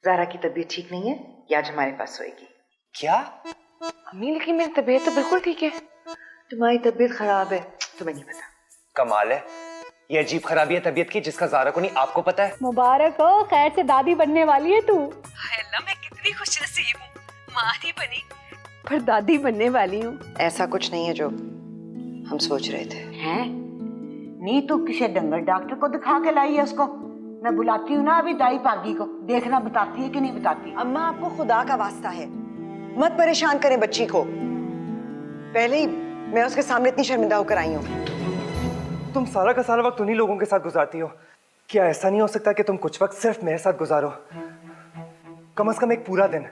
ज़ारा की तबीयत ठीक नहीं है, ये आज हमारे पास सोएगी। क्या? अम्मी लेकिन मेरी तबीयत तो बिल्कुल ठीक है। तुम्हारी तबीयत खराब है, तुम्हें नहीं पता। कमाल है, ये अजीब खराबी है तबीयत की जिसका ज़ारा को नहीं आपको पता है। मुबारक हो, खैर से दादी बनने वाली है तू। अल्लाह मैं कितनी खुश नसीब हूँ, माँ नहीं बनी पर दादी बनने वाली हूँ। ऐसा कुछ नहीं है जो हम सोच रहे थे। हैं? नहीं तो किसी डंगर डॉक्टर को दिखा के लाई है उसको। मैं बुलाती हूँ ना अभी दाई पागी को, देखना बताती है कि नहीं बताती। अम्मा आपको खुदा का वास्ता है, मत परेशान करें बच्ची को। पहले ही मैं उसके सामने इतनी शर्मिंदा होकर आई हूँ। तुम सारा का सारा वक्त उन्हीं लोगों के साथ गुजारती हो, क्या ऐसा नहीं हो सकता कि तुम कुछ वक्त सिर्फ मेरे साथ गुजारो? कम से कम एक पूरा दिन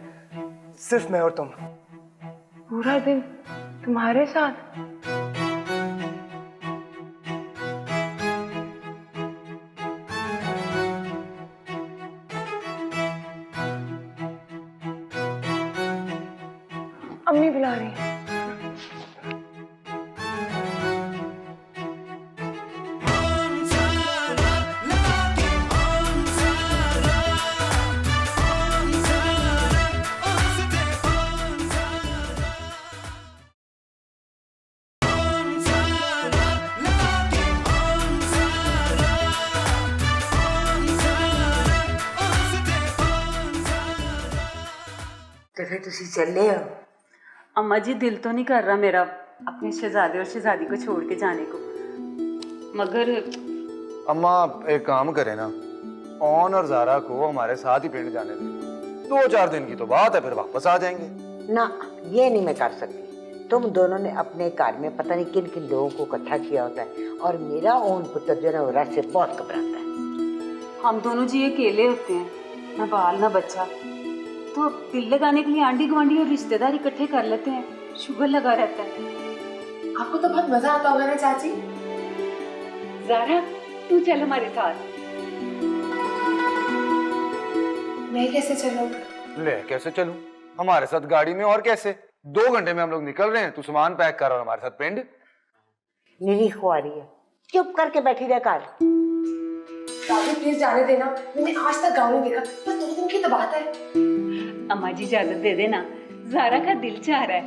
सिर्फ मैं और तुम। पूरा दिन तुम्हारे साथ? अम्मी बुला रही है। तो फिर तुसी चले हो? अम्मा जी दिल तो नहीं कर रहा मेरा अपने शहजादे और शहजादी को छोड़ के जाने को, मगर अम्मा एक काम करें ना, ऑन और ज़ारा को हमारे साथ ही पिंड जाने दें। 2-4 दिन की तो बात है, फिर वापस आ जाएंगे। ना, ये नहीं मैं कर सकती। तुम दोनों ने अपने घर में पता नहीं किन किन लोगों को इकट्ठा किया होता है, और मेरा ओन पुत्र जो है वो रस से बहुत घबराता है। हम दोनों जी अकेले होते हैं, ना बाल ना बच्चा, तो दिल लगाने के लिए आंटी गुआंढी और रिश्तेदार इकट्ठे कर लेते हैं, शुगर लगा रहता है। आपको तो बहुत मजा आता होगा ना चाची? ज़ारा तू चल हमारे साथ। मैं कैसे चलूं? ले कैसे चलूं? हमारे साथ गाड़ी में, और कैसे? 2 घंटे में हम लोग निकल रहे हैं, तू सामान पैक कर और हमारे साथ पिंड। निरी खुआरी है, चुप करके बैठी रह कर। दादी प्लीज जाने देना, मैंने आज तक गाँव नहीं देखा, बस 2 दिन की तो बात है। अम्मा जी इजाजत दे देना, ज़ारा का दिल चाह रहा है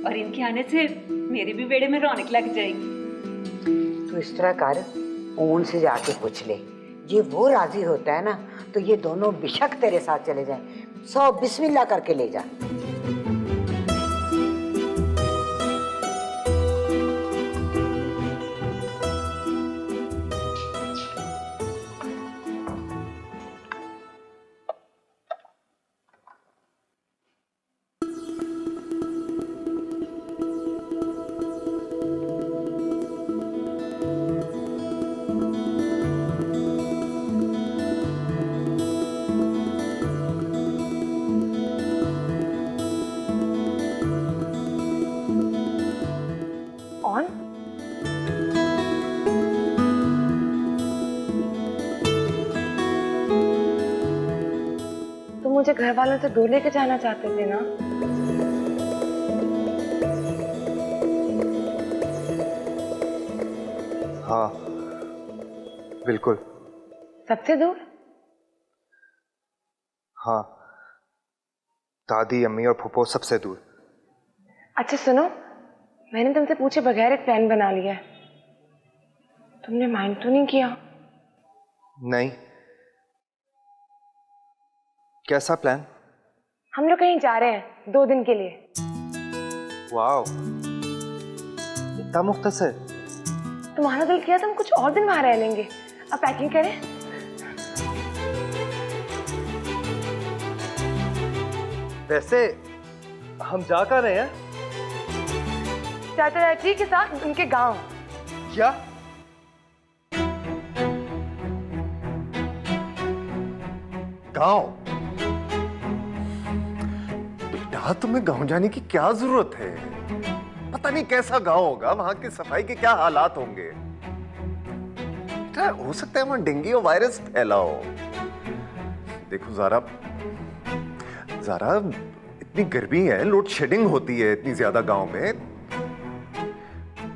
और इनके आने से मेरे भी बेड़े में रौनक लग जाएगी। तो इस तरह कर, ओन से जाके पूछ ले, ये वो राजी होता है ना तो ये दोनों बेशक तेरे साथ चले जाएं। 100 बिस्मिल्लाह करके ले जा। ऑन? तुम मुझे घर वालों से दूर लेके जाना चाहते थे ना? हाँ बिल्कुल। सबसे दूर? हाँ, दादी, अम्मी और फूफो सबसे दूर। अच्छा सुनो, मैंने तुमसे पूछे बगैर एक प्लान बना लिया है। तुमने माइंड तो नहीं किया? नहीं। कैसा प्लान? हम लोग कहीं जा रहे हैं 2 दिन के लिए। वाओ, इतना मुख्तसर? तुम्हारा दिल किया तुम कुछ और दिन वहां रह लेंगे। अब पैकिंग करें? वैसे हम जा कर रहे हैं? चाचा चाची के साथ उनके गांव। क्या? गांव? बेटा तुम्हें गांव जाने की क्या जरूरत है? पता नहीं कैसा गांव होगा, वहां की सफाई के क्या हालात होंगे। बेटा हो सकता है वहां डेंगू और वायरस फैला हो। देखो ज़ारा, इतनी गर्मी है, लोड शेडिंग होती है इतनी ज्यादा गांव में।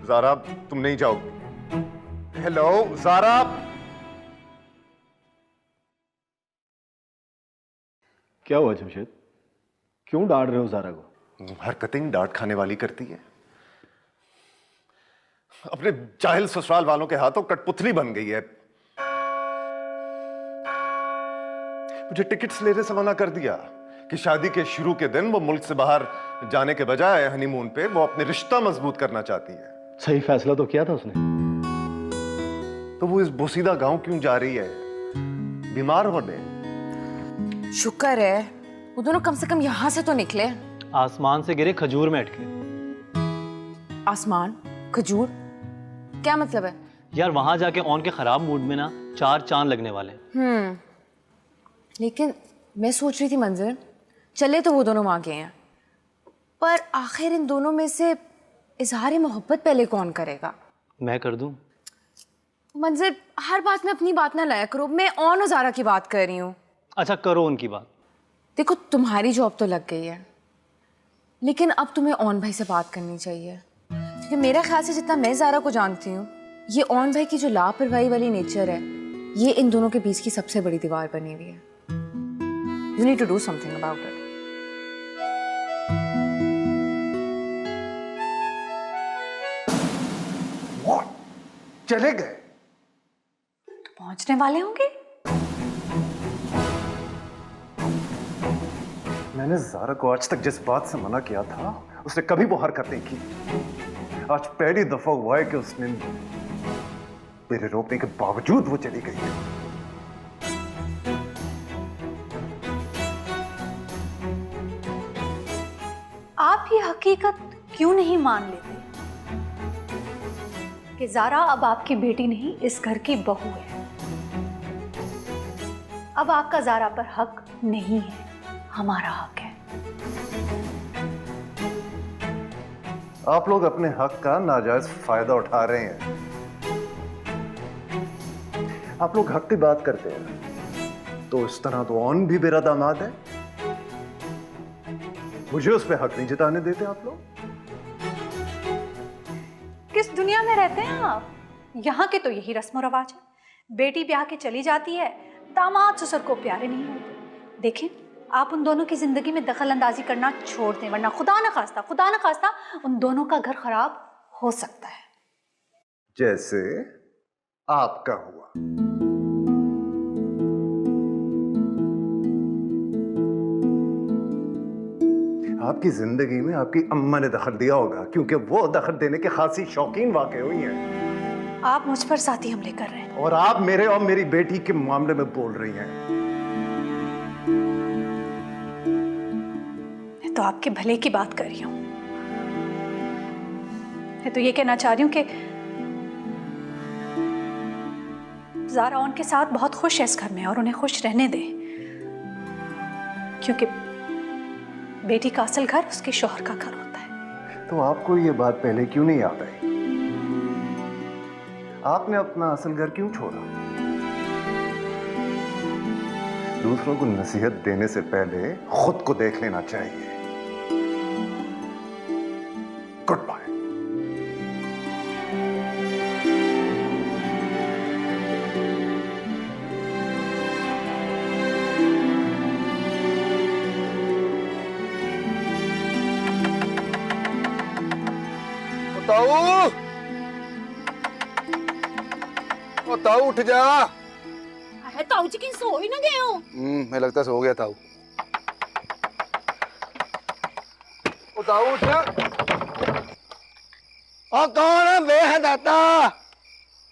ज़ारा तुम नहीं जाओगी। हेलो ज़ारा। क्या हुआ जमशेद? क्यों डांट रहे हो ज़ारा को? हरकतें डांट खाने वाली करती है। अपने जाहिल ससुराल वालों के हाथों कठपुतली बन गई है। मुझे टिकट्स लेने से मना कर दिया कि शादी के शुरू के दिन वो मुल्क से बाहर जाने के बजाय हनीमून पे वो अपने रिश्ता मजबूत करना चाहती है। सही फैसला तो किया था उसने। तो वो इस बोसीदा गांव क्यों जा रही है? बीमार होने? शुक्र है वो दोनों कम से कम यहाँ से तो निकले। आसमान से गिरे खजूर में अटके। आसमान खजूर क्या मतलब है? यार वहां जाके ऑन के खराब मूड में ना 4 चांद लगने वाले हैं। लेकिन मैं सोच रही थी मंजर, चले तो वो दोनों वहां गए हैं, पर आखिर इन दोनों में से इजहार मोहब्बत पहले कौन करेगा? मैं कर दूं? मंजर हर बात में अपनी बात ना लाया करो। मैं और ज़ारा की बात कर रही हूँ। अच्छा करो उनकी बात। देखो तुम्हारी जॉब तो लग गई है, लेकिन अब तुम्हें ऑन भाई से बात करनी चाहिए, क्योंकि मेरा ख्याल से जितना मैं ज़ारा को जानती हूँ, ये ऑन भाई की जो लापरवाही वाली नेचर है, ये इन दोनों के बीच की सबसे बड़ी दीवार बनी हुई है। You need to do something about it. What? चले गए? पहुंचने वाले होंगे। मैंने ज़ारा को आज तक जिस बात से मना किया था, उसने कभी वो हरकत नहीं की। आज पहली दफा हुआ है कि उसने मेरे रोकने के बावजूद वो चली गई है। आप ये हकीकत क्यों नहीं मान लेते कि ज़ारा अब आपकी बेटी नहीं, इस घर की बहू है। अब आपका ज़ारा पर हक नहीं है, हमारा हक है। आप लोग अपने हक का नाजायज फायदा उठा रहे हैं। आप लोग हक की बात करते हैं तो इस तरह तो ऑन भी मेरा दामाद है, मुझे उस पर हक नहीं जताने देते आप लोग। किस दुनिया में रहते हैं आप? यहाँ के तो यही रस्म रवाज है। बेटी ब्याह के चली जाती है, दामाद ससुर को प्यारे नहीं होते। देखें, आप उन दोनों की जिंदगी में दखल अंदाजी करना छोड़ दें, वरना खुदा न खास्ता उन दोनों का घर खराब हो सकता है। जैसे आपका हुआ। आपकी जिंदगी में आपकी अम्मा ने दखल दिया होगा, क्योंकि वो दखल देने के खासी शौकीन वाकई हुई हैं। आप मुझ पर साथी हमले कर रहे हैं और आप मेरे और मेरी बेटी के मामले में बोल रही हैं। मैं तो आपके भले की बात कर रही हूं। मैं तो ये कहना चाह रही हूं कि ज़ारा उनके साथ बहुत खुश है इस घर में, और उन्हें खुश रहने दें, क्योंकि बेटी का असल घर उसके शौहर का घर होता है। तो आपको ये बात पहले क्यों नहीं याद आई? आपने अपना असल घर क्यों छोड़ा? दूसरों को नसीहत देने से पहले खुद को देख लेना चाहिए। Goodbye. ताऊ उठ जा। अरे ताऊ जी कहीं सो ही ना गए हो? मैं लगता सो गया ताऊ। ताऊ उठ। और कौन है बेहदाता?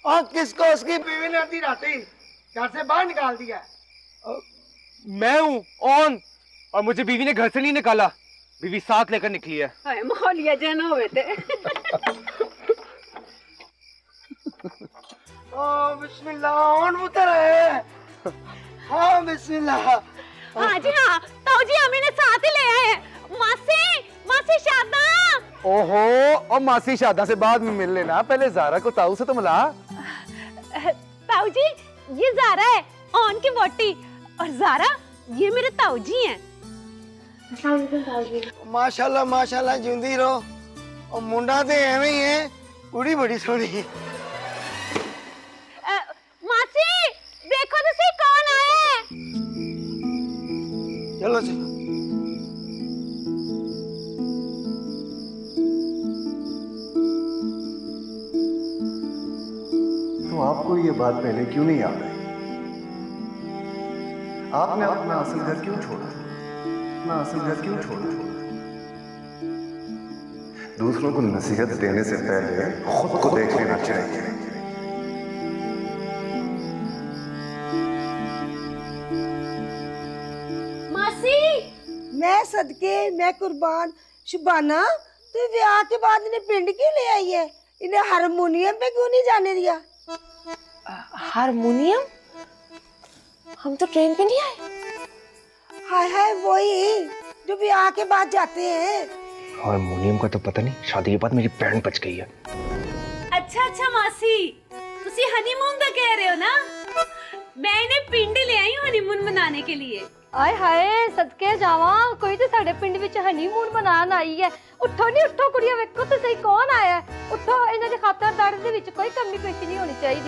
और किसको उसकी बीवी ने आधी राती घर से बाहर निकाल दिया? मैं हूँ ऑन, और मुझे बीवी ने घर से नहीं निकाला, बीवी साथ लेकर निकली है। हाय मौलिया जन होवे थे। ओ बिस्मिल्लाह, ऑन उतर है। हाँ बिस्मिल्लाह। हाँ जी हाँ, ताऊ जी हमें ने साथ ही ले आए हैं। मासी शादा। ओहो, और मासी शादा से बाद में मिल लेना, पहले ज़ारा को ताऊ से तो मिला। ताऊ जी ये ज़ारा है, ऑन की वोटी, और ज़ारा ये मेरे ताऊ जी हैं। माशाल्लाह माशाल्लाह, जिंदी रहो। और मुंडा तो एवं ही है, कुड़ी बड़ी सोहनी है। मासी देखो तो सही कौन आया है। चलो चलो चलो। तो आपको ये बात पहले क्यों नहीं याद आई? आपने अपना असल घर क्यों छोड़ा? अपना असल घर क्यों छोड़ा? दूसरों को नसीहत देने से पहले खुद को देख लेना चाहिए। मासी मैं सदके, मैं कुर्बान। शुबाना, तू ब्याह के बाद इन्हें पिंड क्यों ले आई है? इन्हें हारमोनियम पे क्यों नहीं जाने दिया? हारमोनियम? हम तो ट्रेन पे नहीं आए। हाय हाय, वही जो ब्याह के बाद जाते हैं। हारमोनियम का तो पता नहीं, शादी के बाद मेरी बैंड बच गई है। अच्छा अच्छा मासी, तुसी हनीमून दा कह रहे हो ना? मैं इन्हें पिंड ले आई हूं हनीमून मनाने के लिए। आय हाय सदके जावा, कोई तो साडे पिंड विच हनीमून मनान आई है। उठो नहीं उठो कुड़िया, वेखो तो सही कौन आया है। उठो, इन्हां दे खातरदारी दे विच कोई कमी पेशी नहीं होनी चाहिए।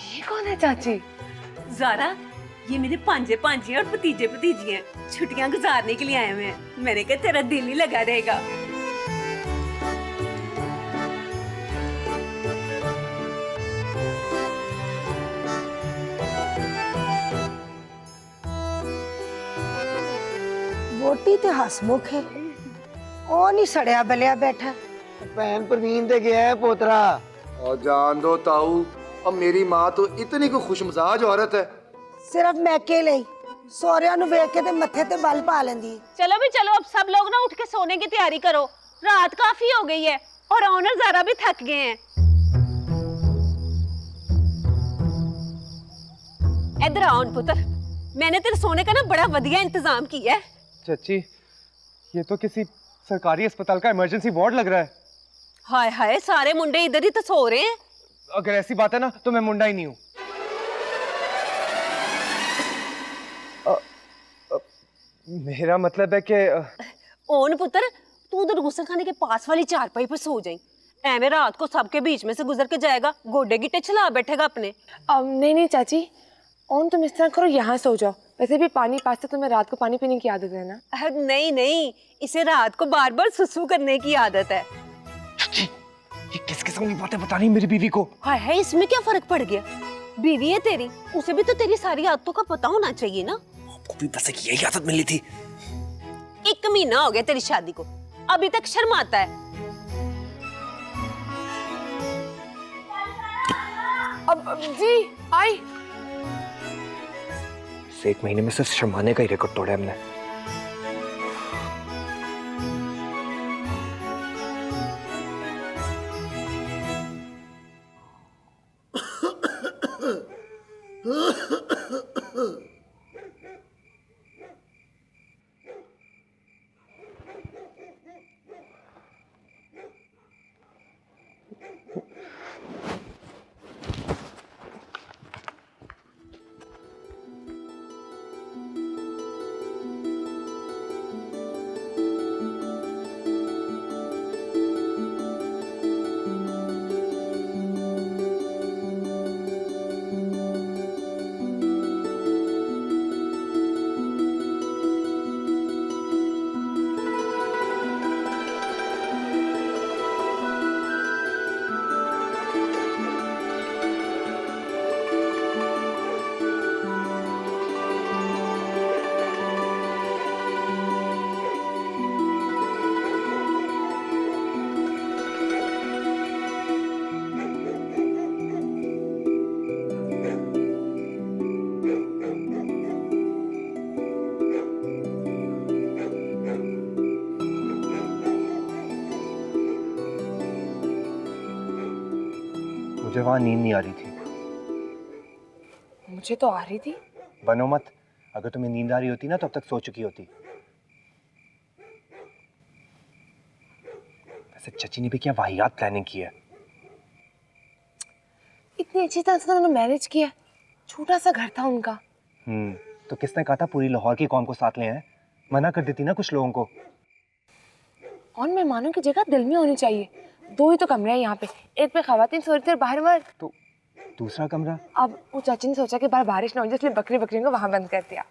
ये कौन है चाची? ज़ारा, ये मेरे पांजे पांजियां और भतीजे भतीजियां छुट्टियां गुजारने के लिए आए हुए हैं। मैंने कहा तेरा दिल ही लगा रहेगा। वोटी ते हसमुख है, ओ नहीं सड़िया बलिया बैठा। बहन प्रवीण दे गया है पोतरा। और जान दो ताऊ, अब मेरी माँ तो इतनी को खुशमिजाज औरत है। सिर्फ मैके ਲਈ ਸੋਹਰਿਆਂ ਨੂੰ ਵੇਖ ਕੇ ਤੇ ਮੱਥੇ ਤੇ ਬਲ ਪਾ ਲੈਂਦੀ। चलो भी चलो, अब सब लोग ना उठ के सोने की तैयारी करो। रात काफी हो गई है और ऑनर ज़ारा भी थक गए हैं। इधर आओ पुत्र, मैंने तेरे सोने का ना बड़ा बढ़िया इंतजाम किया है। चाची, ये तो किसी सरकारी अस्पताल का इमरजेंसी वार्ड लग रहा है। हाय हाय, सारे मुंडे इधर ही तो सो रहे हैं। अगर ऐसी बात है ना तो मैं मुंडा ही नहीं हूँ। मेरा मतलब है कि ओन पुत्र, तू उधर गुस्सा खाने के पास वाली चारपाई पर सो जाई। ऐਵੇਂ रात को सबके बीच में से गुजर के जाएगा, गोडे गिट्टे चला बैठेगा अपने। नहीं नहीं चाची, ओन तुम इस तरह करो, यहाँ सो जाओ। वैसे भी पानी पास से तुम्हें रात को पानी पीने की आदत है ना? नहीं नहीं, इसे रात को बार बार सुसु करने की आदत है। चाची, ये किस किस्म की बातें बता रही मेरी बीवी को? हाय हाय, इसमें क्या फर्क पड़ गया? बीवी है तेरी, उसे भी तो तेरी सारी आदतों का पता होना चाहिए ना। आपको भी बस की यही आदत मिली थी। 1 महीना हो गया तेरी शादी को, अभी तक शर्माता है। अब जी आई। 1 महीने में सिर्फ शर्माने का ही रिकॉर्ड तोड़ा हमने। मुझे वहां नींद नहीं आ रही थी। मुझे तो आ रही थी। बनो मत, अगर तुम्हें नींद आ रही होती ना तो अब तक सो चुकी होती। वैसे चाची ने भी क्या वाहियात प्लानिंग की है। इतनी अच्छी तरह से उन्होंने मैनेज किया, छोटा सा घर था उनका। तो किसने कहा था पूरी लाहौर की कौम को साथ ले आए? मना कर देती ना कुछ लोगों को। और मेहमानों की जगह दिल में होनी चाहिए। 2 ही तो कमरे हैं यहाँ पे, एक पे खवातीन सो रही थी और बाहर मर्द। तो दूसरा कमरा? अब वो चाची ने सोचा कि बाहर बारिश ना हो जाए, इसलिए बकरियों को वहां बंद कर दिया।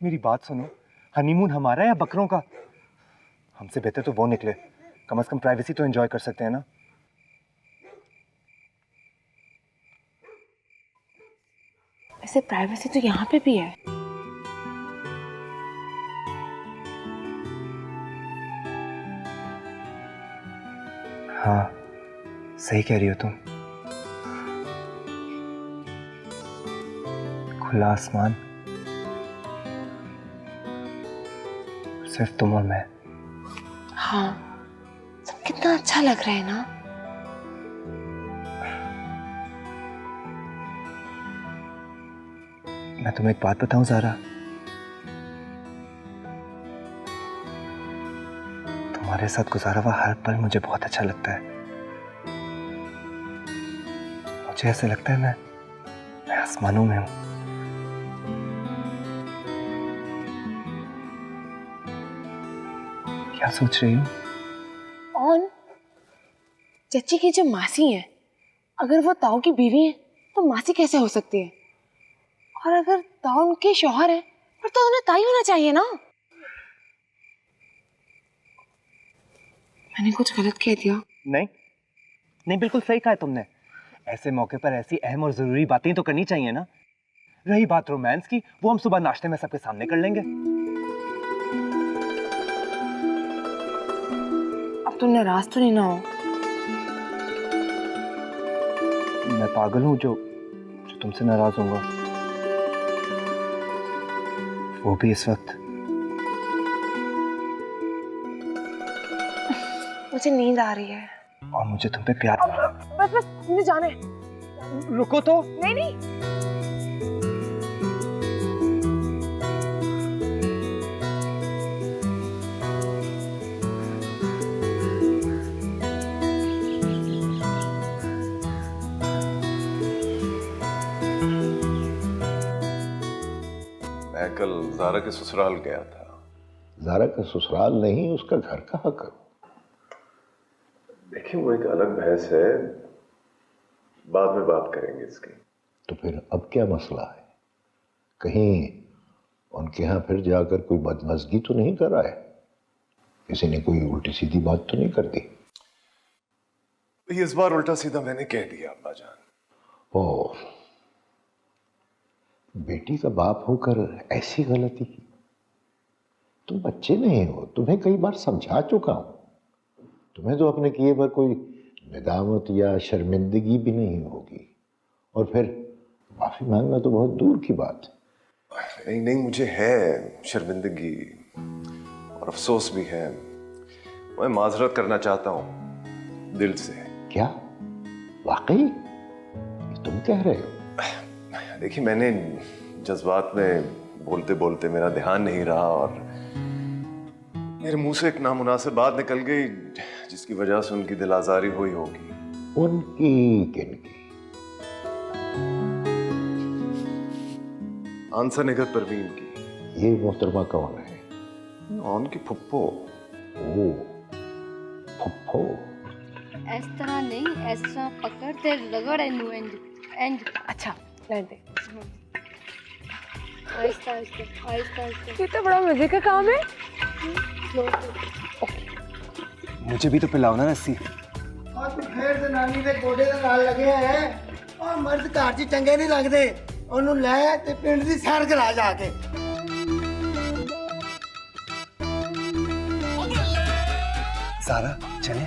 मेरी बात सुनो, हनीमून हमारा या बकरों का? हमसे बेहतर तो वो निकले, कम से कम प्राइवेसी तो एंजॉय कर सकते हैं ना। वैसे प्राइवेसी तो यहाँ पे भी है। हाँ, सही कह रही हो तुम। खुला आसमान, सिर्फ तुम और मैं। हाँ, सब कितना अच्छा लग रहा है ना। मैं तुम्हें एक बात बताऊं ज़ारा, तुम्हारे साथ गुजारा हुआ हर पल मुझे बहुत अच्छा लगता है। मुझे ऐसे लगता है मैं आसमानों में हूं। क्या सोच रही हो? और चची की जो मासी है, अगर वो ताऊ की बीवी है तो मासी कैसे हो सकती है? और अगर ताऊ उनके शौहर है पर तो उन्हें ताई होना चाहिए ना। मैंने कुछ गलत कह दिया? नहीं नहीं, बिल्कुल सही कहा है तुमने। ऐसे मौके पर ऐसी अहम और जरूरी बातें तो करनी चाहिए ना। रही बात रोमांस की, वो हम सुबह नाश्ते में सबके सामने कर लेंगे। अब तुम नाराज तो नहीं ना हो? मैं पागल हूं जो तुमसे नाराज होऊंगा, वो भी इस वक्त। मुझे नींद आ रही है और मुझे तुम पे प्यार। बस बस, मुझे जाना है। रुको तो। नहीं नहीं, मैं कल ज़ारा के ससुराल गया था। ज़ारा का ससुराल नहीं, उसका घर कहाँ करूं? देखिए, वो एक अलग बहस है, बाद में बात करेंगे इसकी। तो फिर अब क्या मसला है? कहीं उनके यहाँ फिर जाकर कोई बदमज़गी तो नहीं कर रहा है? किसी ने कोई उल्टी सीधी बात तो नहीं कर दी? इस बार उल्टा सीधा मैंने कह दिया अब्बा जान। ओह, बेटी का बाप होकर ऐसी गलती की? तुम बच्चे नहीं हो, तुम्हें कई बार समझा चुका हूं। तुम्हें तो अपने किए पर कोई निदामत या शर्मिंदगी भी नहीं होगी, और फिर माफी मांगना तो बहुत दूर की बात है। नहीं नहीं, मुझे है शर्मिंदगी और अफसोस भी है। मैं माजरत करना चाहता हूं दिल से। क्या वाकई ये तुम कह रहे हो? देखिए, मैंने जज्बात में बोलते बोलते मेरा ध्यान नहीं रहा और मेरे मुंह से एक नामुनासिब बात निकल गई, जिसकी वजह से उनकी दिल आजारी हुई होगी। उनकी किनकी? आंसर निगत परवीन की। ये मोहतरमा कौन है? उनकी फुप्पो। ओ, फुप्पो। इस तरह नहीं, इस तरह पकड़ ते रगड़ इनू इंज इंज। अच्छा रहने दे। आहिस्ता आहिस्ता आहिस्ता आहिस्ता। ये तो बड़ा मजे का काम है। मुझे भी तो पिलाओ ना रस्सी। और तू फिर जनानी ਦੇ ਗੋਡੇ ਦੇ ਨਾਲ ਲੱਗੇ ਹੈ ਔਰ ਮਰਦ ਘਰ 'ਚ ਚੰਗੇ ਨਹੀਂ ਲੱਗਦੇ। ਉਹਨੂੰ ਲੈ ਤੇ ਪਿੰਡ ਦੀ ਸੈਰ ਕਰਾ ਜਾ ਕੇ। ज़ारा चले?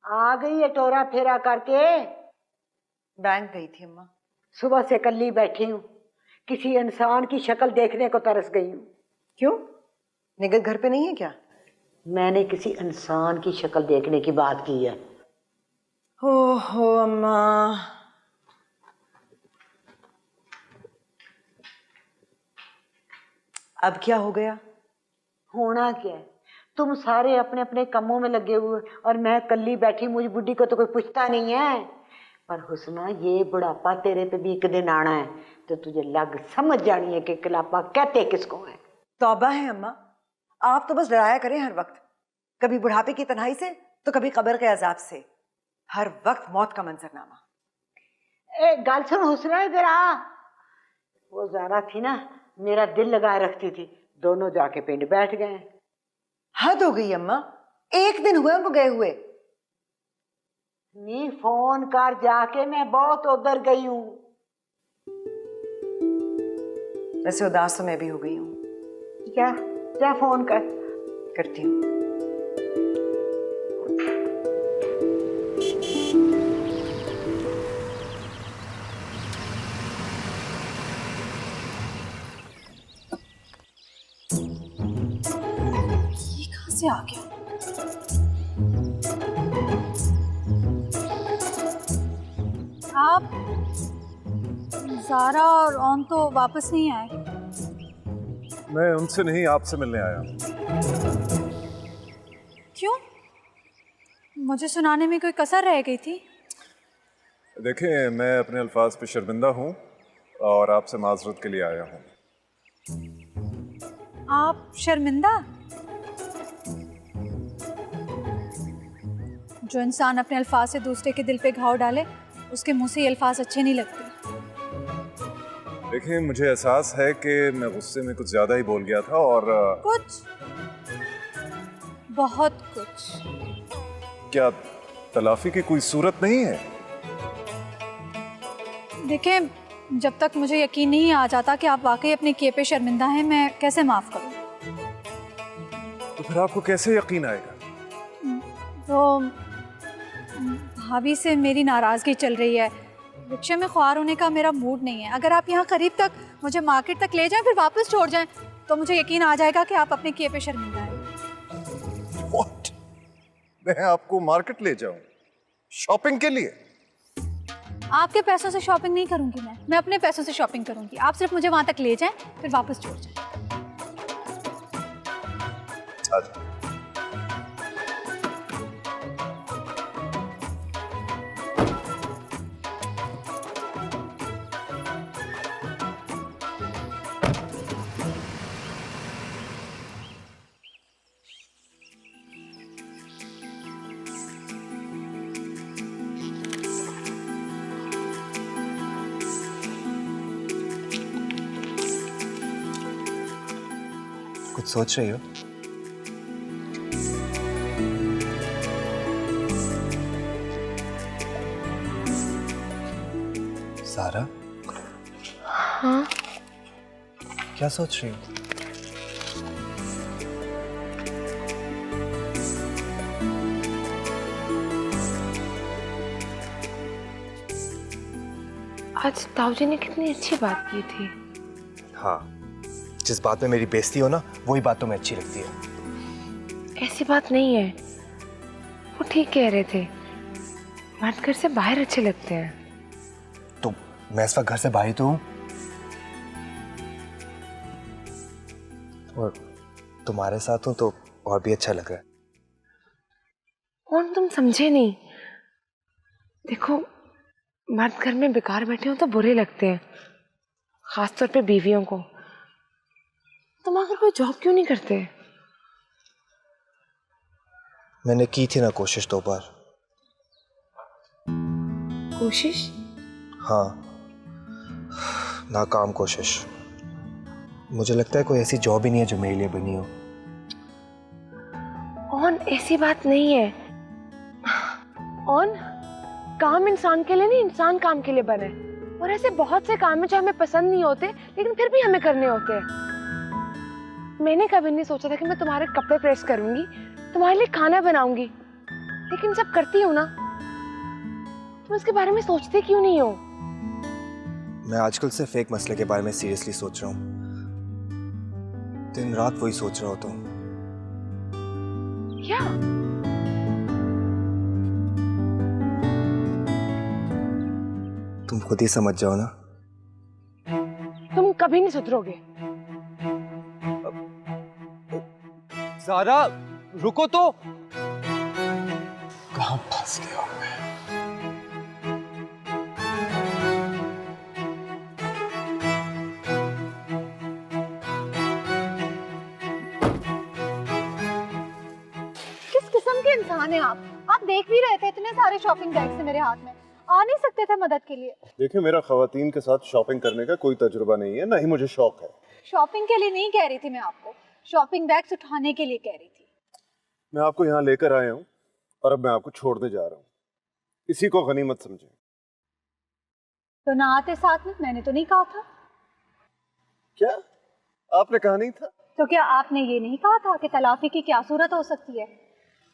आ गई है टोरा फेरा करके? बैंक गई थी अम्मा। सुबह से कल्ली बैठी हूँ, किसी इंसान की शक्ल देखने को तरस गई हूँ। क्यों? निगत घर पे नहीं है क्या? मैंने किसी इंसान की शक्ल देखने की बात की है। ओहो अम्मा, अब क्या हो गया? होना क्या है, तुम सारे अपने अपने कामों में लगे हुए और मैं कल्ली बैठी, मुझ बुढ़ी को तो कोई पूछता नहीं है। पर हुस्ना, ये बुढ़ापा तेरे पे भी एक दिन आना है तो तुझे लग समझ जानी है कि कलापा कहते किसको है। तौबा है अम्मा, आप तो बस डराया करें हर वक्त, कभी बुढ़ापे की तन्हाई से तो कभी कब्र के अजाब से, हर वक्त मौत का मंजरनामा। ए गल सुन हुस्ना, इधर आ। वो ज़ारा थी ना, मेरा दिल लगाए रखती थी, दोनों जाके पिंड बैठ गए। हद हो गई अम्मा, एक दिन हुए उनको गए हुए। नी फोन कर जाके, मैं बहुत उधर गई हूँ। वैसे उदास तो मैं भी हो गई हूँ। क्या क्या फोन कर, करती हूँ। ये कहाँ से आ गया? आप, ज़ारा और ऑन तो वापस नहीं आए। मैं उनसे नहीं, आपसे मिलने आया हूँ। क्यों? मुझे सुनाने में कोई कसर रह गई थी? देखें, मैं अपने अल्फाज पे शर्मिंदा हूँ और आपसे माजरत के लिए आया हूँ। आप शर्मिंदा? जो इंसान अपने अल्फाज से दूसरे के दिल पे घाव डाले, उसके मुंह से ये अल्फाज अच्छे नहीं लगते। देखिए, मुझे एहसास है कि मैं गुस्से में कुछ ज़्यादा ही बोल गया था और कुछ, बहुत कुछ। क्या तलाफी की कोई सूरत नहीं है? देखें, जब तक मुझे यकीन नहीं आ जाता कि आप वाकई अपने किए पे शर्मिंदा हैं, मैं कैसे माफ़ करूं? तो फिर आपको कैसे यकीन आएगा? तो भाभी से मेरी नाराज़गी चल रही है, रिक्शे में ख्वार होने का मेरा मूड नहीं है। अगर आप यहाँ करीब तक मुझे मार्केट तक ले जाएं फिर वापस छोड़ जाएं, तो मुझे यकीन आ जाएगा कि आप अपने किए पे शर्मिंदा हैं। What? मैं आपको मार्केट ले जाऊं शॉपिंग के लिए? आपके पैसों से शॉपिंग नहीं करूंगी मैं अपने पैसों से शॉपिंग करूंगी। आप सिर्फ मुझे वहां तक ले जाएं फिर वापस छोड़ जाएं। अच्छा। कुछ सोच रही हो? सारा? हाँ? क्या सोच रही हो? आज ताऊजी ने कितनी अच्छी बात की थी। हाँ, जिस बात में मेरी बेइज्जती हो ना, वही बात तुम्हें अच्छी लगती है। ऐसी बात नहीं है, वो ठीक कह रहे थे, मर्द घर से बाहर अच्छे लगते हैं। तो मैं इस वक्त घर से बाहर ही तो हूँ, और तुम्हारे साथ हूँ तो और भी अच्छा लग रहा है। कौन, तुम समझे नहीं। देखो, मर्द घर में बेकार बैठे हो तो बुरे लगते हैं, खासतौर पे बीवियों को। तुम आखिर कोई जॉब क्यों नहीं करते? मैंने की थी ना कोशिश 2 बार। कोशिश? हाँ, नाकाम कोशिश। मुझे लगता है कोई ऐसी जॉब ही नहीं है जो मेरे लिए बनी हो। ऑन, ऐसी बात नहीं है। ऑन, काम इंसान के लिए नहीं, इंसान काम के लिए बने। और ऐसे बहुत से काम है जो हमें पसंद नहीं होते लेकिन फिर भी हमें करने होते हैं। मैंने कभी नहीं सोचा था कि मैं तुम्हारे कपड़े प्रेस करूंगी, तुम्हारे लिए खाना बनाऊंगी, लेकिन जब करती हूँ ना, तुम इसके बारे में सोचते क्यों नहीं हो? मैं आजकल सिर्फ एक मसले के बारे में सीरियसली सोच रहा हूँ। दिन रात वही सोच रहा होता हूँ। क्या? तुम खुद ही समझ जाओ ना। तुम कभी नहीं सुधरोगे। ज़ारा रुको तो। कहाँ फंस गया हूँ मैं? किस किस्म के इंसान हैं आप देख भी रहे थे इतने सारे शॉपिंग बैग्स थे मेरे हाथ में, आ नहीं सकते थे मदद के लिए? देखिए, मेरा खवातीन के साथ शॉपिंग करने का कोई तजुर्बा नहीं है, ना ही मुझे शौक है। शॉपिंग के लिए नहीं कह रही थी मैं आपको, शॉपिंग बैग्स उठाने के लिए कह रही थी। मैं आपको यहाँ लेकर आया हूँ और अब मैं आपको छोड़ने जा रहा हूँ। इसी को गनीमत समझे। तो ना आते साथ में, मैंने तो नहीं कहा था। क्या आपने कहा नहीं था? तो क्या आपने ये नहीं कहा था कि तलाफी की क्या सूरत हो सकती है?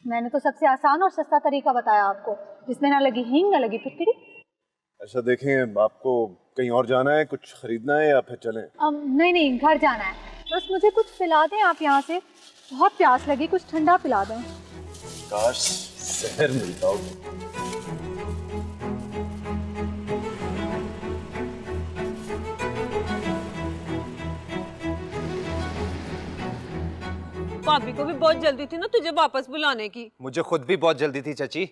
मैंने तो सबसे आसान और सस्ता तरीका बताया आपको, जिसमें ना लगी हींग ना लगी फिटकड़ी। अच्छा देखें, आपको कहीं और जाना है, कुछ खरीदना है या फिर चलें? नहीं, घर जाना है। बस मुझे कुछ पिला दें आप यहाँ से, बहुत प्यास लगी, कुछ ठंडा पिला दें। काश शहर मिलता हो। भाभी को भी बहुत जल्दी थी ना तुझे वापस बुलाने की। मुझे खुद भी बहुत जल्दी थी चाची।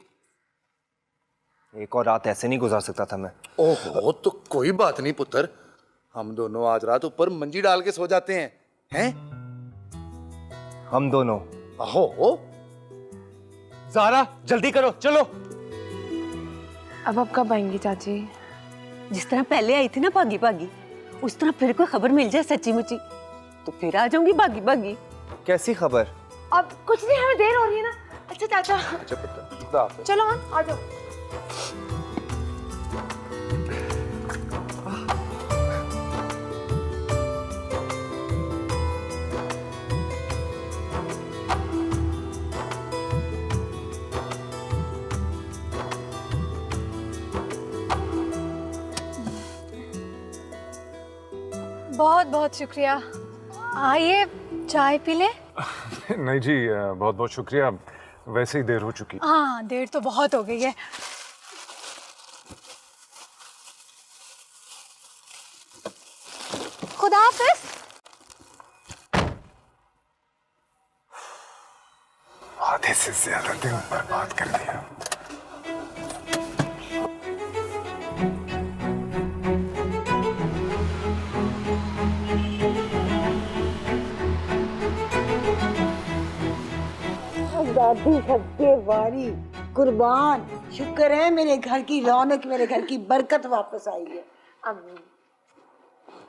एक और रात ऐसे नहीं गुजार सकता था मैं। ओहो, तो कोई बात नहीं पुत्र, हम दोनों आज रात ऊपर मंजी डाल के सो जाते हैं। हैं? हम दोनों? आहो, ज़ारा जल्दी करो, चलो। अब आप कब आएंगी चाची? जिस तरह पहले आई थी ना भागी भागी, उस तरह फिर कोई खबर मिल जाए सच्ची मुच्ची तो फिर आ जाऊंगी भागी भागी। कैसी खबर? अब कुछ नहीं, हमें देर हो रही है ना। अच्छा चाचा, अच्छा पुत्र, चलो आ जाओ। बहुत बहुत शुक्रिया। आइए चाय पी ले। नहीं जी, बहुत बहुत शुक्रिया, वैसे ही देर हो चुकी। हाँ, देर तो बहुत हो गई है। खुदा हाफिज। आधे से ज्यादा दिन बर्बाद कर दिया। दादी सबके वारी कुर्बान, शुक्र है मेरे घर की रौनक, मेरे घर की बरकत वापस आई है।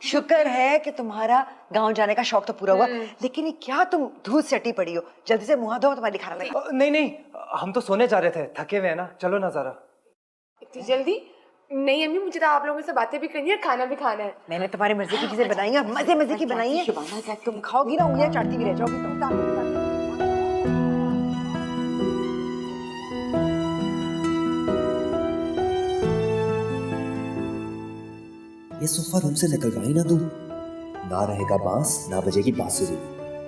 शुक्र है कि तुम्हारा गांव जाने का शौक तो पूरा हुआ, लेकिन ये क्या तुम धूल से अटी पड़ी हो? जल्दी से मुंह धो, तुम्हारी खाना लगे। नहीं, हम तो सोने जा रहे थे, थके हुए हैं ना। चलो ना ज़ारा। इतनी जल्दी? नहीं अम्मी, मुझे तो आप लोगों से बातें भी करनी है, खाना भी खाना है। मैंने तुम्हारी मर्जी की चीजें बनाई हैं, मजे मजे की बनाई है। तुम खाओगी ना, उंगलियां चाटती भी रह जाओगी तुम। ये सोफा रूम से निकलवाई ना तुम, ना रहेगा बांस, ना बजेगी बांसुरी,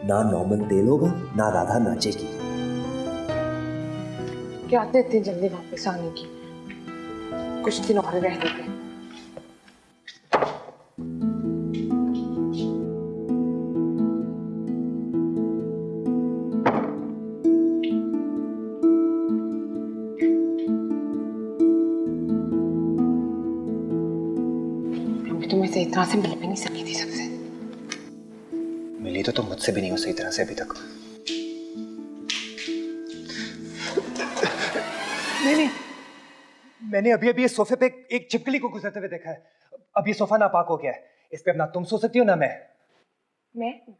ना नॉर्मन तेल होगा, ना राधा नाचेगी। क्या आते इतनी जल्दी वापस आने की? कुछ दिन और रह लेते। तुम्हें सही तरह से मिल भी नहीं सकी थी सबसे। मिली तो तुम मुझसे भी नहीं हो सही तरह से अभी तक। नहीं, मैंने अभी इस सोफे पे एक छिपकली को गुजरते हुए देखा है। अब ये सोफा नापाक हो गया है, इस पे अब ना तुम सो सकती हो ना मैं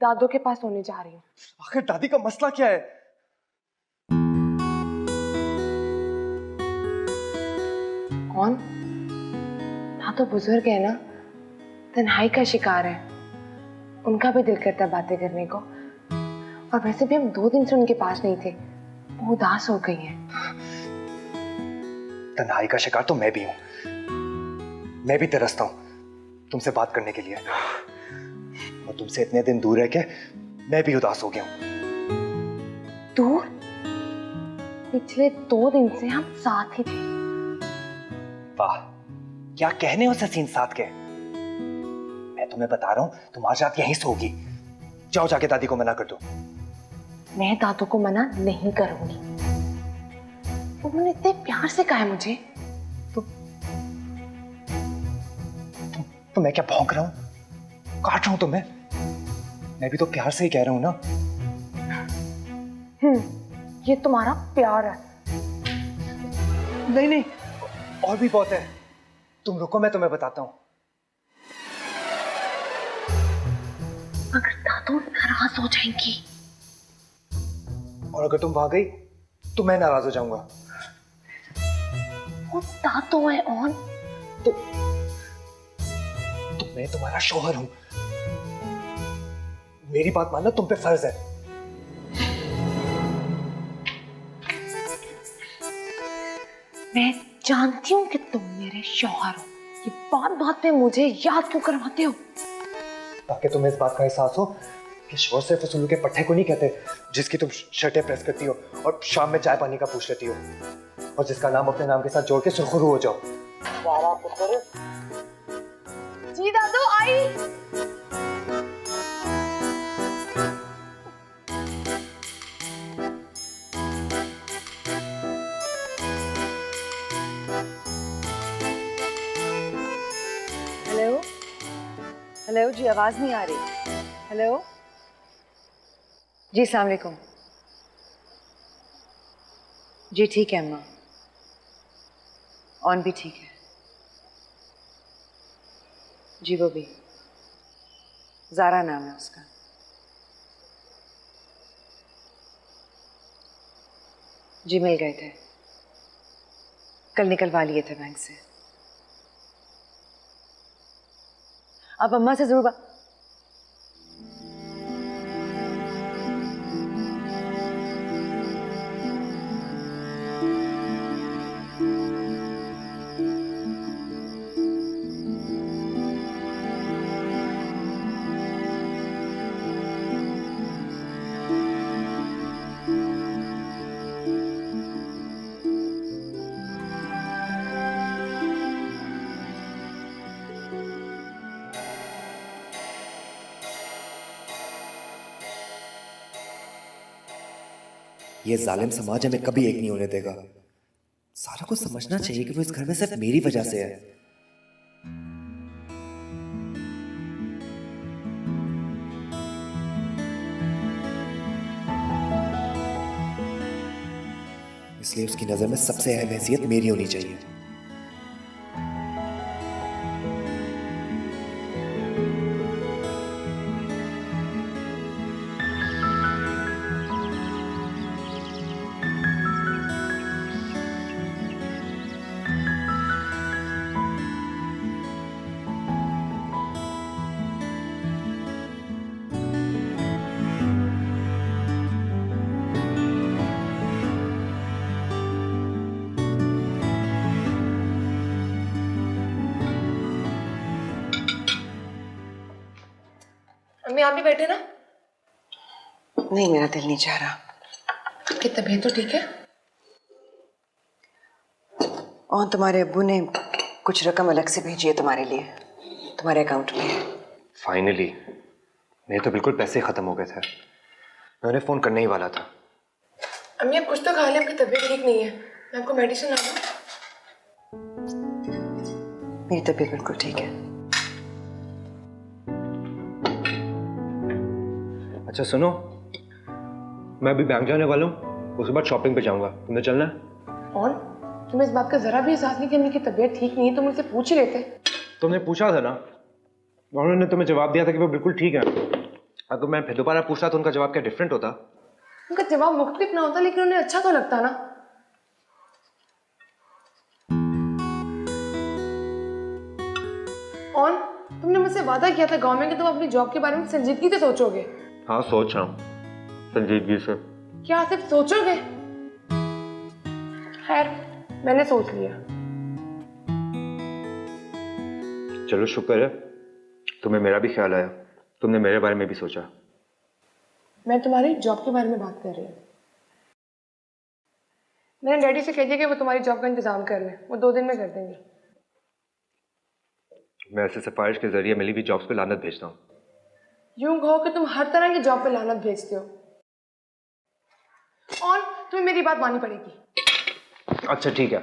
दादो के पास सोने जा रही हूँ। आखिर दादी का मसला क्या है? कौन? ना तो बुजुर्ग है ना, तन्हाई का शिकार है, उनका भी दिल करता है बातें करने को। और वैसे भी हम 2 दिन से उनके पास नहीं थे, वो उदास हो गई हैं। तन्हाई का शिकार तो मैं भी हूं, मैं भी तरसता हूं तुमसे बात करने के लिए, और तुमसे इतने दिन दूर रह के मैं भी उदास हो गया हूं। दूर? पिछले 2 दिन से हम साथ ही थे। वाह, क्या कहने उस हसीन साथ के? मैं तुम्हें बता रहा हूं, तुम आज रात यहीं सोगी। जाओ जाके दादी को मना कर दो। मैं दादू को मना नहीं करूंगी। उन्होंने इतने प्यार से कहा है मुझे। तो मैं क्या भौंक रहा हूं, काट रहा हूं तुम्हें? मैं भी तो प्यार से ही कह रहा हूं ना। ये तुम्हारा प्यार है। नहीं नहीं, और भी बहुत है। तुम रुको, मैं तुम्हें बताता हूं। अगर दादू नाराज हो जाएंगी और अगर तुम वहां गई तो मैं नाराज हो जाऊंगा। वो दादू है और तो मैं तुम्हारा शौहर हूं, मेरी बात मानना तुम पे फर्ज है। मैं जानती हूँ कि तुम मेरे शौहर हो। ये बात बात पे मुझे याद क्यों करवाते हो? ताकि तुम्हें इस बात का एहसास हो कि शौहर सिर्फ उस उल्लू के पट्टे को नहीं कहते जिसकी तुम शर्टें प्रेस करती हो और शाम में चाय पानी का पूछ लेती हो, और जिसका नाम अपने नाम के साथ जोड़ के सुरखरू हो जाओ। जी दादू आई। हेलो हेलो जी, आवाज नहीं आ रही। हेलो जी, अस्सलाम वालेकुम। जी ठीक है अम्मा, ऑन भी ठीक है जी। वो भी ज़ारा नाम है उसका। जी मिल गए थे, कल निकलवा लिए थे बैंक से। आप अम्मा से जरूर ये जालिम समाज हमें कभी एक नहीं होने देगा। सारा को समझना चाहिए कि वो इस घर में सिर्फ मेरी वजह से है। इसलिए उसकी नजर में सबसे अहम हैसियत मेरी होनी चाहिए। अम्मी आप भी बैठे ना। नहीं, मेरा दिल नहीं चाह रहा। आपकी तबीयत तो ठीक है? और तुम्हारे अब्बू ने कुछ रकम अलग से भेजी है तुम्हारे लिए, तुम्हारे अकाउंट में है। फाइनली, मेरे तो बिल्कुल पैसे खत्म हो गए थे। मैं उन्हें फोन करने ही वाला था। अम्मी आप कुछ तो खा लें, आपकी तबीयत ठीक नहीं है। मैं आपको मेडिसिन ला दूं? मेरी तबीयत बिल्कुल ठीक है। अच्छा सुनो, मैं अभी बैंक जाने वाला हूँ, उसके बाद शॉपिंग पे जाऊंगा। तुम्हें चलना है? और तुम्हें इस बात का जरा भी एहसास नहीं कि अम्मी की तबीयत ठीक नहीं है? तुम मुझसे पूछ ही लेते। तुमने पूछा था ना, उन्होंने तुम्हें जवाब दिया था कि वो बिल्कुल ठीक है। अगर मैं फिर दोबारा पूछता तो उनका जवाब क्या डिफरेंट होता? उनका जवाब मुख्तलिफ ना होता, लेकिन उन्हें अच्छा तो लगता ना। और तुमने मुझसे वादा किया था गांव में कि तुम अपनी जॉब के बारे में संजीदगी से सोचोगे। हाँ सोच रहा हूँ, संजीदगी से। क्या सिर्फ सोचोगे? खैर मैंने सोच लिया। चलो शुक्र है, तुम्हें मेरा भी ख्याल आया। तुमने मेरे बारे में भी सोचा। मैं तुम्हारी जॉब के बारे में बात कर रही हूँ। मैंने डैडी से कह दिया कि वो तुम्हारी जॉब का इंतजाम कर लें, वो 2 दिन में कर देंगे। मैं ऐसे सिफारिश के जरिए मिली हुई जॉब्स पे लानत भेजता हूँ। यूं कहो कि तुम हर तरह की जॉब पे लानत भेजते हो और तुम्हें मेरी बात माननी पड़ेगी। अच्छा ठीक है,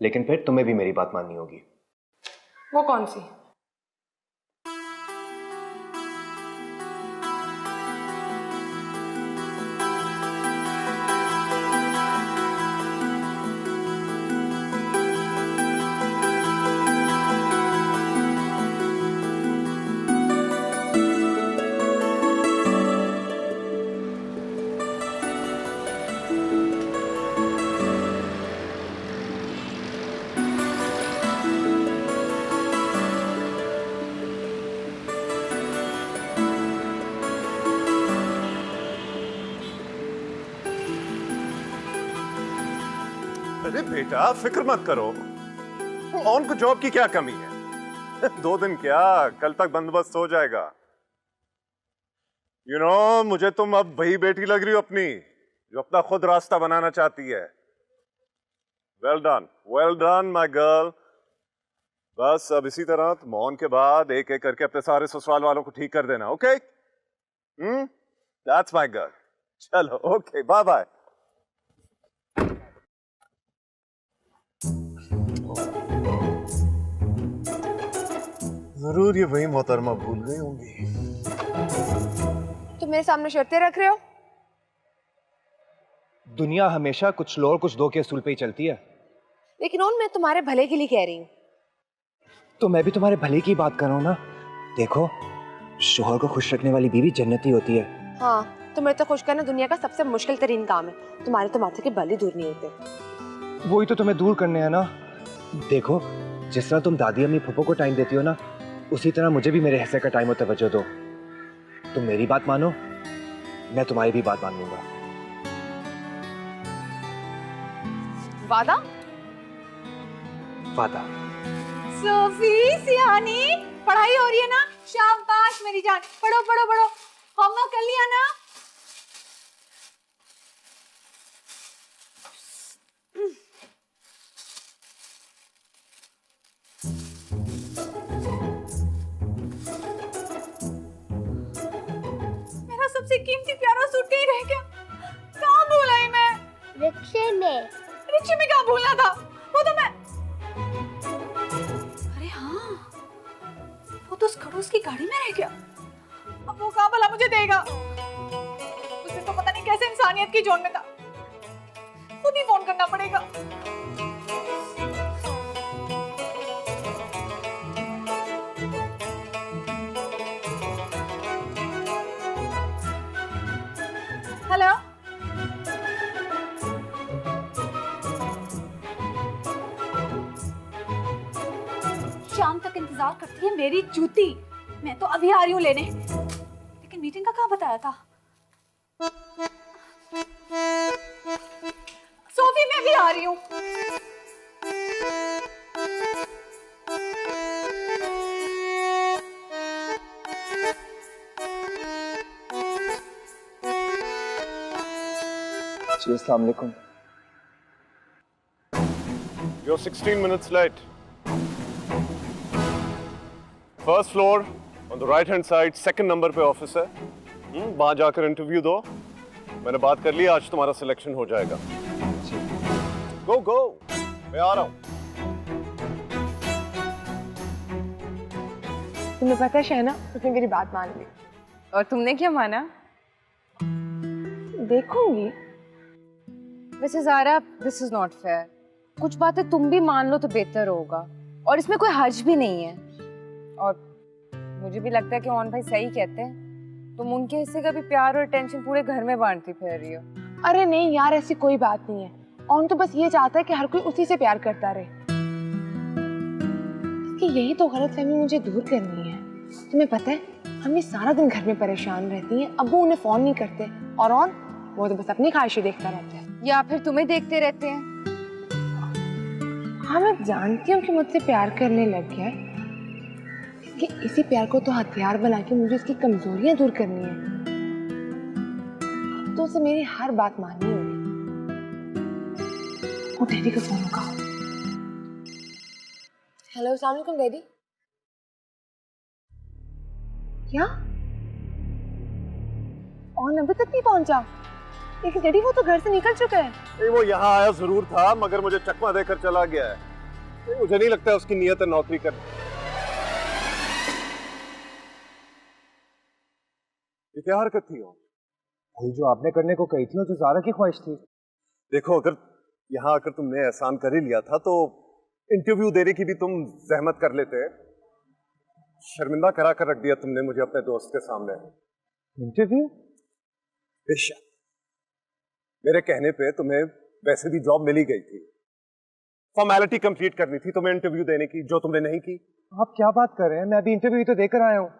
लेकिन फिर तुम्हें भी मेरी बात माननी होगी। वो कौन सी? अरे बेटा फिक्र मत करो, ऑन को जॉब की क्या कमी है? 2 दिन क्या, कल तक बंदोबस्त हो जाएगा। मुझे तुम अब वही बेटी लग रही हो अपनी, जो अपना खुद रास्ता बनाना चाहती है। Well done my girl. बस अब इसी तरह तुम ऑन के बाद एक एक करके अपने सारे ससुराल वालों को ठीक कर देना। ओके? That's my girl. चलो ओके, बाय बाय। जरूर ये वही मोहतरमा भूल गई होंगी। तुम मेरे सामने शर्तें रख रहे हो? दुनिया हमेशा कुछ लो और कुछ दो के असूल पे ही चलती है। लेकिन और मैं तुम्हारे भले के लिए कह रही हूँ। तो मैं भी तुम्हारे भले की बात कर रहा हूँ ना। देखो, शोहर को खुश रखने वाली बीवी जन्नती होती है। हाँ, तुम्हें तो खुश करना दुनिया का सबसे मुश्किल तरीन काम है। तुम्हारे तो माथे के बाल ही दूर नहीं होते। वही तो तुम्हें दूर करने हैं ना। देखो, जिस तरह तुम दादी अम्मी फूफो को टाइम देती हो ना, उसी तरह मुझे भी मेरे हिस्से का टाइम और तवज्जो दो। तुम मेरी बात मानो, मैं तुम्हारी भी बात मान लूंगा। वादा? वादा। सोफी सियानी, पढ़ाई हो रही है ना? शाबाश मेरी जान, पढ़ो पढ़ो पढ़ो। होमवर्क कर लिया ना? मेरा सबसे कीमती प्यारा सूट कहीं रह गया। कहाँ भूला ही मैं? रिक्शे में। रिक्शे में कहाँ भूलना था? वो तो मैं, अरे हाँ, वो तो उस खड़ूस की गाड़ी में रह गया। अब वो कहाँ भला मुझे देगा? उसे तो पता नहीं कैसे इंसानियत की जोन में था। खुद ही फोन करना पड़ेगा। हेलो, शाम तक इंतजार करती है मेरी जूती। मैं तो अभी आ रही हूँ लेने। लेकिन मीटिंग का कहाँ बताया था? सोफी, मैं भी आ रही हूँ। जी अस्सलाम वालेकुम। You're 16 minutes late. First floor, on the right hand side, second number पे ऑफिस है। वहां जाकर इंटरव्यू दो। मैंने बात कर ली, आज तुम्हारा सिलेक्शन हो जाएगा। गो गो, मैं आ रहा हूँ। तुम्हें पता है शहना, उसने मेरी बात मान ली। और तुमने क्या माना? देखूंगी। वैसे Zara, this is not fair. कुछ बातें तुम भी मान लो तो बेहतर होगा, और इसमें कोई हर्ज भी नहीं है। और मुझे भी लगता है कि ऑन भाई सही कहते हैं। तुम उनके हिस्से का भी प्यार और अटेंशन पूरे घर में बांटती फिर रही हो। अरे नहीं यार, ऐसी कोई बात नहीं है। ऑन तो बस ये चाहता है कि हर कोई उसी से प्यार करता रहे। इसकी यही तो गलतफहमी मुझे दूर करनी है। तुम्हें पता है, हमें सारा दिन घर में परेशान रहती हैं। अब्बू उन्हें फोन नहीं करते, और ऑन वो तो बस अपनी ख्वाहिशें देखता रहता है। या फिर तुम्हें देखते रहते हैं। हाँ, मैं जानती हूँ कि मुझसे प्यार करने लग गया है। इसी प्यार को तो हथियार बना के मुझे उसकी कमजोरियां दूर करनी है। अब तो उसे मेरी हर बात माननी होगी। वो डैडी का फोन होगा। हेलो, अस्सलाम वालेकुम डैडी। क्या? और अभी तक नहीं पहुंचा? लेकिन डैडी वो तो घर से निकल चुका है। नहीं, वो यहाँ आया जरूर था मगर मुझे चकमा देकर चला गया है। नहीं, मुझे नहीं लगता उसकी नीयत है नौकरी करने। ये क्या हरकत थी? वही जो आपने करने को कही थी और जो ज़ारा की ख्वाहिश थी। देखो, अगर यहाँ आकर तुमने एहसान कर ही लिया था तो इंटरव्यू देने की भी तुम जहमत कर लेते। शर्मिंदा करा कर रख दिया तुमने मुझे अपने दोस्त के सामने। इंटरव्यू? बेशक, मेरे कहने पे तुम्हें वैसे भी जॉब मिल ही गई थी। फॉर्मेलिटी कंप्लीट करनी थी तुम्हें इंटरव्यू देने की, जो तुमने नहीं की। आप क्या बात कर रहे हैं? मैं अभी इंटरव्यू तो देकर आया हूँ।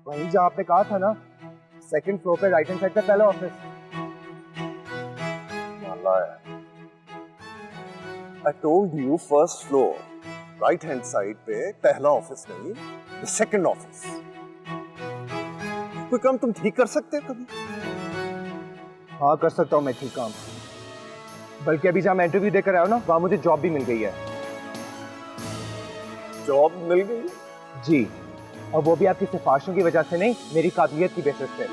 वही जो आपने कहा था ना, सेकंड फ्लोर पे राइट हैंड साइड का पहला office. I told you first floor, right hand side पे पहला ऑफिस नहीं, the second ऑफिस। कोई काम तुम ठीक कर सकते कभी? हाँ, कर सकता हूँ मैं ठीक काम। बल्कि अभी जहाँ मैं इंटरव्यू देकर आया हूँ ना, वहाँ मुझे जॉब भी मिल गई है। जॉब मिल गई? जी, और वो भी आपकी सिफारिशों की वजह से नहीं, मेरी काबिलियत की बेसिस पे।